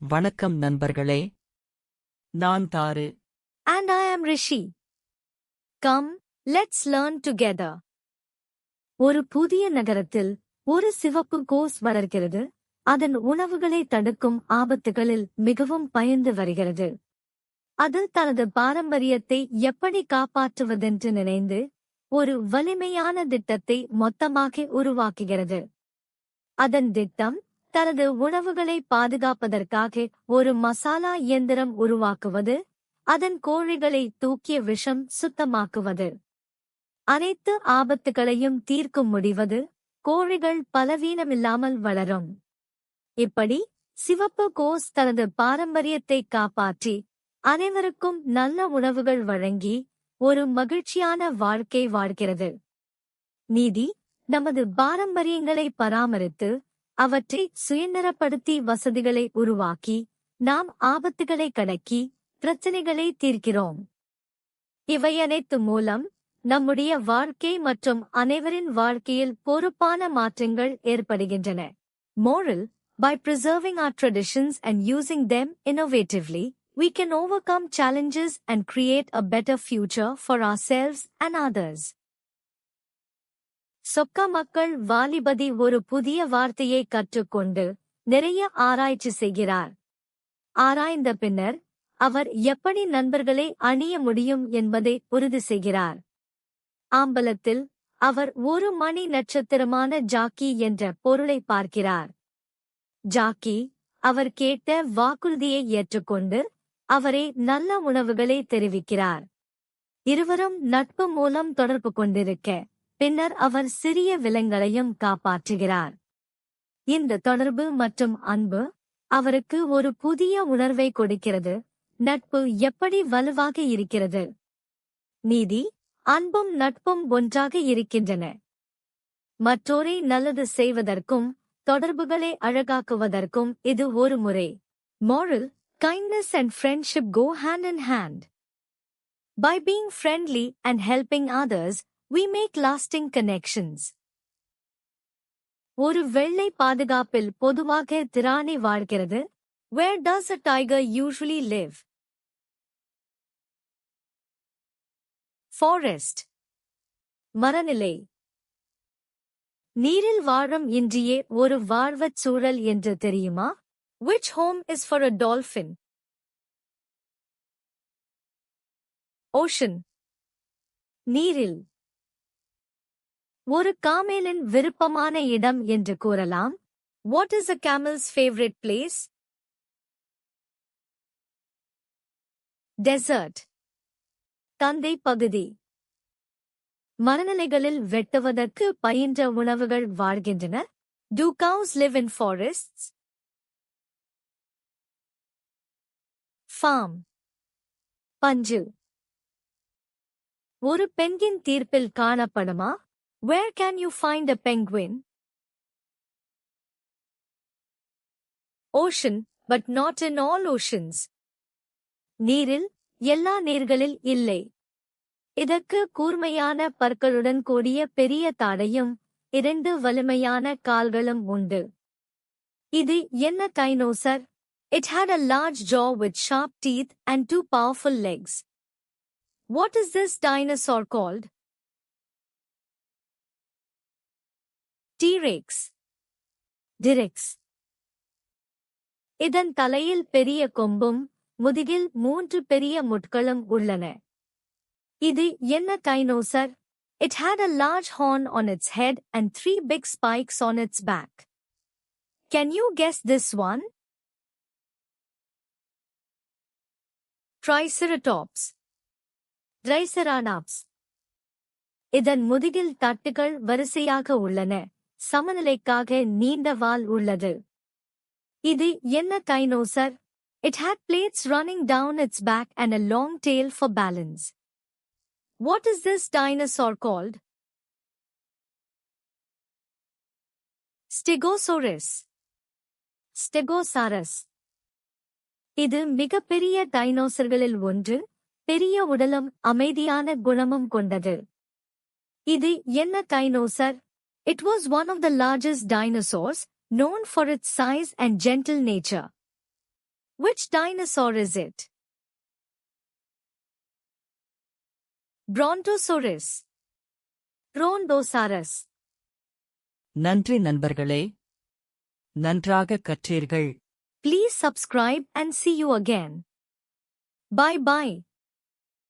வணக்கம் நண்பர்களே. நான் தாரு. And I am Rishi. Come, let's learn together. ஒரு புதிய நகரத்தில் ஒரு சிவப்பு கோஸ் வளர்கிறது. அதன் உணவுகளை தடுக்கும் ஆபத்துகளில் மிகவும் பயந்து வருகிறது. அது தனது பாரம்பரியத்தை எப்படி காப்பாற்றுவதென்று நினைந்து ஒரு வலிமையான திட்டத்தை மொத்தமாக உருவாக்குகிறது. அதன் திட்டம் தனது உணவுகளை பாதுகாப்பதற்காக ஒரு மசாலா இயந்திரம் உருவாக்குவது, அதன் கோழிகளை தூக்கிய விஷம் சுத்தமாக்குவது, அனைத்து ஆபத்துகளையும் தீர்க்கும் முடிவது, கோழிகள் பலவீனமில்லாமல் வளரும். இப்படி சிவப்பு கோஸ் தனது பாரம்பரியத்தை காப்பாற்றி அனைவருக்கும் நல்ல உணவுகள் வழங்கி ஒரு மகிழ்ச்சியான வாழ்க்கை வாழ்கிறது. நீதி, நமது பாரம்பரியங்களை பராமரித்து அவற்றை சுயநலப்படுத்தி வசதிகளை உருவாக்கி நாம் ஆபத்துகளை கடக்கி பிரச்சனைகளை தீர்க்கிறோம். இவையனைத்து மூலம் நம்முடைய வாழ்க்கை மற்றும் அனைவரின் வாழ்க்கையில் பொறுப்பான மாற்றங்கள் ஏற்படுகின்றன. Moral: by preserving our traditions and using them innovatively, we can overcome challenges and create a better future for ourselves and others. சொக்க மக்கள் வாலிபதி ஒரு புதிய வார்த்தையை கற்றுக்கொண்டு நிறைய ஆராய்ச்சி செய்கிறார். ஆராய்ந்த பின்னர் அவர் எப்படி நண்பர்களை அணிய முடியும் என்பதை உறுதி செய்கிறார். ஆம்பலத்தில் அவர் ஒரு மணி நட்சத்திரமான ஜாக்கி என்ற பொருளை பார்க்கிறார். ஜாக்கி அவர் கேட்ட வாக்குறுதியை ஏற்றுக்கொண்டு அவரை நல்ல உணவுகளை தெரிவிக்கிறார். இருவரும் நட்பு மூலம் தொடர்பு கொண்டிருக்க பின்னர் அவர் சிறிய விலங்குகளையும் காப்பாற்றுகிறார். இந்த தொடர்பு மற்றும் அன்பு அவருக்கு ஒரு புதிய உணர்வை கொடுக்கிறது. நட்பு எப்படி வலுவாக இருக்கிறது. நீதி, அன்பும் நட்பும் ஒன்றாக இருக்கின்றன. மற்றோரை நல்லது செய்வதற்கும் தொடர்புகளை அழகாக்குவதற்கும் இது ஒரு முறை. Moral: kindness and friendship go hand in hand. By being friendly and helping others, we make lasting connections. ஒரு வெள்ளை பாதுகாப்பில் பொதுவாக திராணி வாழ்கிறது. Where does a tiger usually live? Forest. மரநிலை. நீரில் வாழும் இன்றியே ஒரு வாழ்வச் சூழல் என்று தெரியுமா? Which home is for a dolphin? Ocean. நீரில். ஒரு காமேலின் விருப்பமான இடம் என்று கூறலாம். What is a camel's favorite place? Desert. தந்தை பகுதி. மரநிலைகளில் வெட்டுவதற்கு பயின்ற உணவுகள் வாழ்கின்றன. Do cows live in forests? Farm. பஞ்சு. ஒரு பென்கின் தீர்ப்பில் காணப்படுமா? Where can you find a penguin? Ocean, but not in all oceans. நீரில், எல்லா நீர்களில் இல்லை. இதற்கு கூர்மையான பற்களுடன் கூடிய பெரிய தாடையும் 2 வலிமையான கால்களும் உண்டு. இது என்ன dinosaur? It had a large jaw with sharp teeth and 2 powerful legs. What is this dinosaur called? T-Rex. T-Rex. இதன் தலையில் பெரிய கொம்பும் முதுகில் 3 பெரிய முட்களும் உள்ளன. இது என்ன dinosaur? It had a large horn on its head and 3 big spikes on its back. Can you guess this one? Triceratops. Triceratops. இதன் முதுகில் தட்டுகள் வரிசையாக உள்ளன. சமநிலைக்காக நீண்ட வால் உள்ளது. இது என்ன dinosaur? It had plates running down its back and a long tail for balance. What is this dinosaur called? Stegosaurus. Stegosaurus. இது மிகப்பெரிய டைனோசர்களில் ஒன்று. பெரிய உடலும் அமைதியான குணமும் கொண்டது. இது என்ன dinosaur? It was one of the largest dinosaurs, known for its size and gentle nature. Which dinosaur is it? Brontosaurus. Brontosaurus. நன்றி நண்பர்களே. நன்றாக கற்றீர்கள். Please subscribe and see you again. Bye bye.